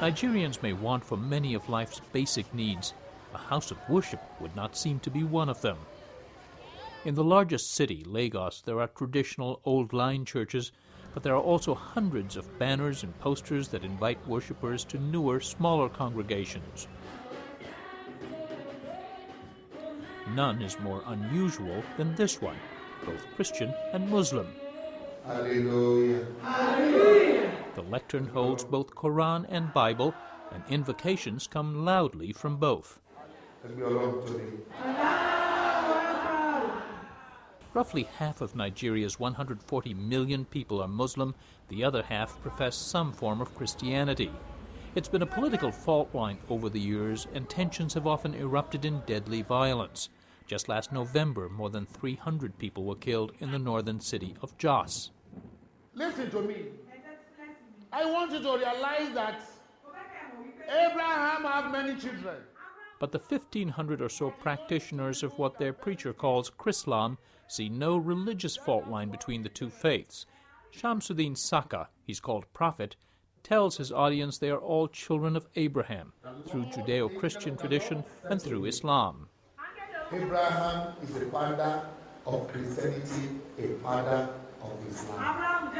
Nigerians may want for many of life's basic needs. A house of worship would not seem to be one of them. In the largest city, Lagos, there are traditional old-line churches, but there are also hundreds of banners and posters that invite worshippers to newer, smaller congregations. None is more unusual than this one, both Christian and Muslim. Hallelujah. Hallelujah. The lectern holds both Koran and Bible, and invocations come loudly from both. Roughly half of Nigeria's 140 million people are Muslim, the other half profess some form of Christianity. It's been a political fault line over the years, and tensions have often erupted in deadly violence. Just last November, more than 300 people were killed in the northern city of Jos. Listen to me. I want you to realize that Abraham had many children. But the 1,500 or so practitioners of what their preacher calls Chrislam see no religious fault line between the two faiths. Shamsuddin Saka, he's called prophet, tells his audience they are all children of Abraham, through Judeo-Christian tradition and through Islam. Abraham is the father of Christianity, a father of Islam.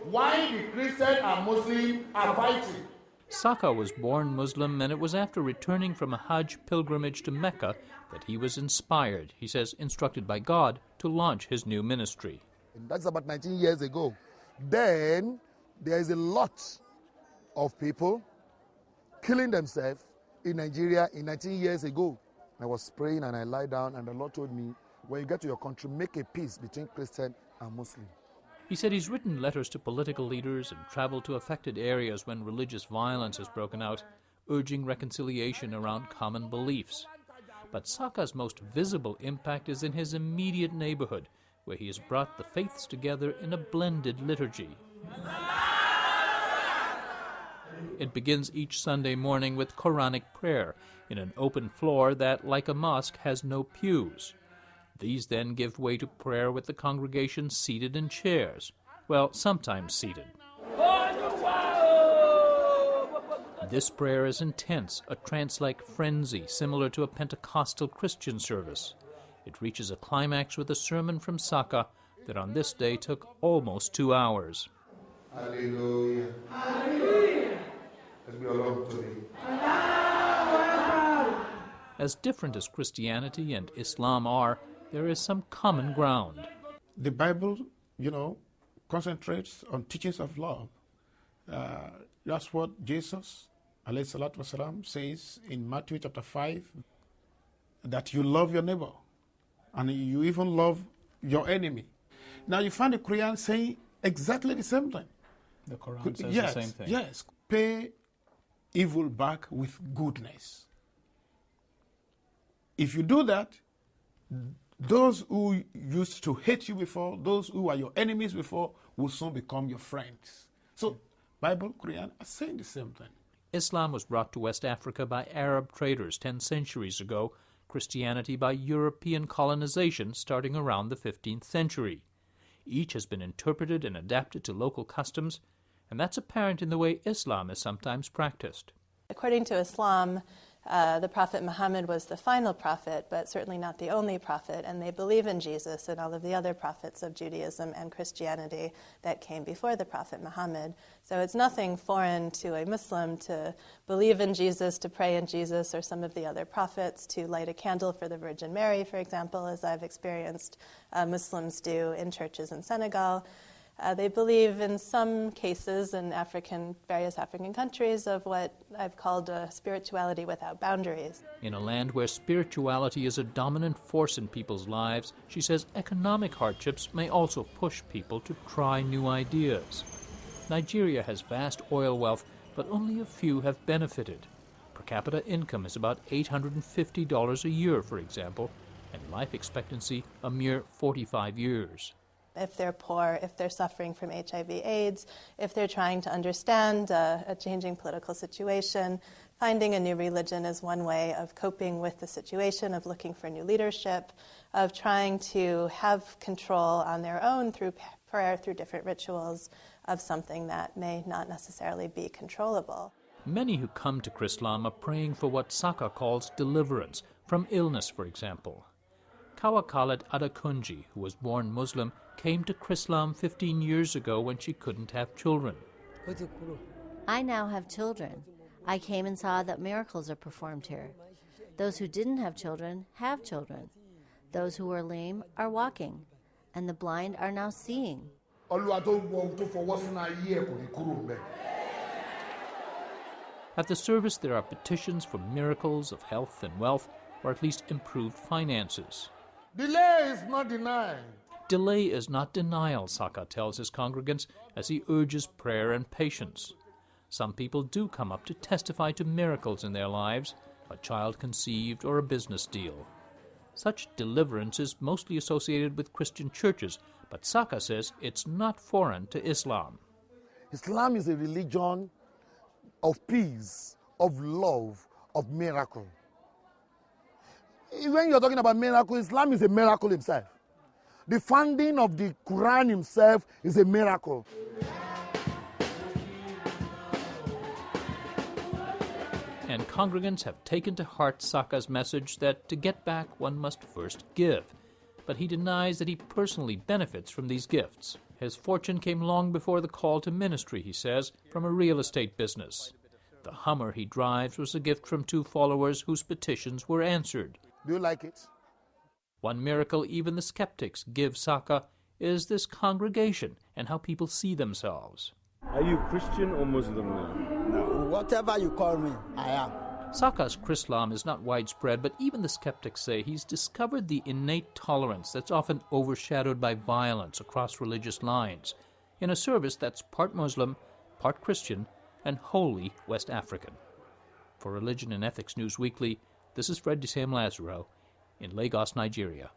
Why the Christian and Muslim are fighting? Saka was born Muslim, and it was after returning from a Hajj pilgrimage to Mecca that he was inspired, he says, instructed by God, to launch his new ministry. That's about 19 years ago. Then there is a lot of people killing themselves in Nigeria in 19 years ago. I was praying and I lie down and the Lord told me, when you get to your country, make a peace between Christian and Muslim. He said he's written letters to political leaders and traveled to affected areas when religious violence has broken out, urging reconciliation around common beliefs. But Saka's most visible impact is in his immediate neighborhood, where he has brought the faiths together in a blended liturgy. It begins each Sunday morning with Quranic prayer in an open floor that, like a mosque, has no pews. These then give way to prayer with the congregation seated in chairs. Well, sometimes seated. This prayer is intense, a trance-like frenzy similar to a Pentecostal Christian service. It reaches a climax with a sermon from Saka that on this day took almost 2 hours. Hallelujah. Hallelujah. Let's be alone today. As different as Christianity and Islam are, there is some common ground. The Bible, concentrates on teachings of love. That's what Jesus, alayhi salatu wasalam, says in Matthew chapter 5, that you love your neighbor, and you even love your enemy. Now you find the Quran saying exactly the same thing. The Quran says yes, the same thing. Yes, pay evil back with goodness. If you do that, those who used to hate you before, those who were your enemies before, will soon become your friends. So, Bible, Quran are saying the same thing. Islam was brought to West Africa by Arab traders 10 centuries ago, Christianity by European colonization starting around the 15th century. Each has been interpreted and adapted to local customs, and that's apparent in the way Islam is sometimes practiced. According to Islam, the Prophet Muhammad was the final prophet, but certainly not the only prophet, and they believe in Jesus and all of the other prophets of Judaism and Christianity that came before the Prophet Muhammad. So it's nothing foreign to a Muslim to believe in Jesus, to pray in Jesus, or some of the other prophets, to light a candle for the Virgin Mary, for example, as I've experienced Muslims do in churches in Senegal. They believe in some cases in various African countries of what I've called a spirituality without boundaries. In a land where spirituality is a dominant force in people's lives, she says economic hardships may also push people to try new ideas. Nigeria has vast oil wealth, but only a few have benefited. Per capita income is about $850 a year, for example, and life expectancy a mere 45 years. If they're poor, if they're suffering from HIV/AIDS, if they're trying to understand a changing political situation, finding a new religion is one way of coping with the situation, of looking for new leadership, of trying to have control on their own through prayer, through different rituals, of something that may not necessarily be controllable. Many who come to Chrislam are praying for what Saka calls deliverance, from illness, for example. Kawa Khaled Adakunji, who was born Muslim, came to Chrislam 15 years ago when she couldn't have children. I now have children. I came and saw that miracles are performed here. Those who didn't have children have children. Those who were lame are walking, and the blind are now seeing. At the service, there are petitions for miracles of health and wealth, or at least improved finances. Delay is not denied. Delay is not denial, Saka tells his congregants as he urges prayer and patience. Some people do come up to testify to miracles in their lives, a child conceived or a business deal. Such deliverance is mostly associated with Christian churches, but Saka says it's not foreign to Islam. Islam is a religion of peace, of love, of miracle. When you're talking about miracle, Islam is a miracle himself. The founding of the Koran himself is a miracle. And congregants have taken to heart Saka's message that to get back one must first give. But he denies that he personally benefits from these gifts. His fortune came long before the call to ministry, he says, from a real estate business. The Hummer he drives was a gift from 2 followers whose petitions were answered. Do you like it? One miracle even the skeptics give Saka is this congregation and how people see themselves. Are you Christian or Muslim now? No, whatever you call me, I am. Saka's Chrislam is not widespread, but even the skeptics say he's discovered the innate tolerance that's often overshadowed by violence across religious lines, in a service that's part Muslim, part Christian, and wholly West African. For Religion and Ethics News Weekly, this is Fred Sam Lazaro in Lagos, Nigeria.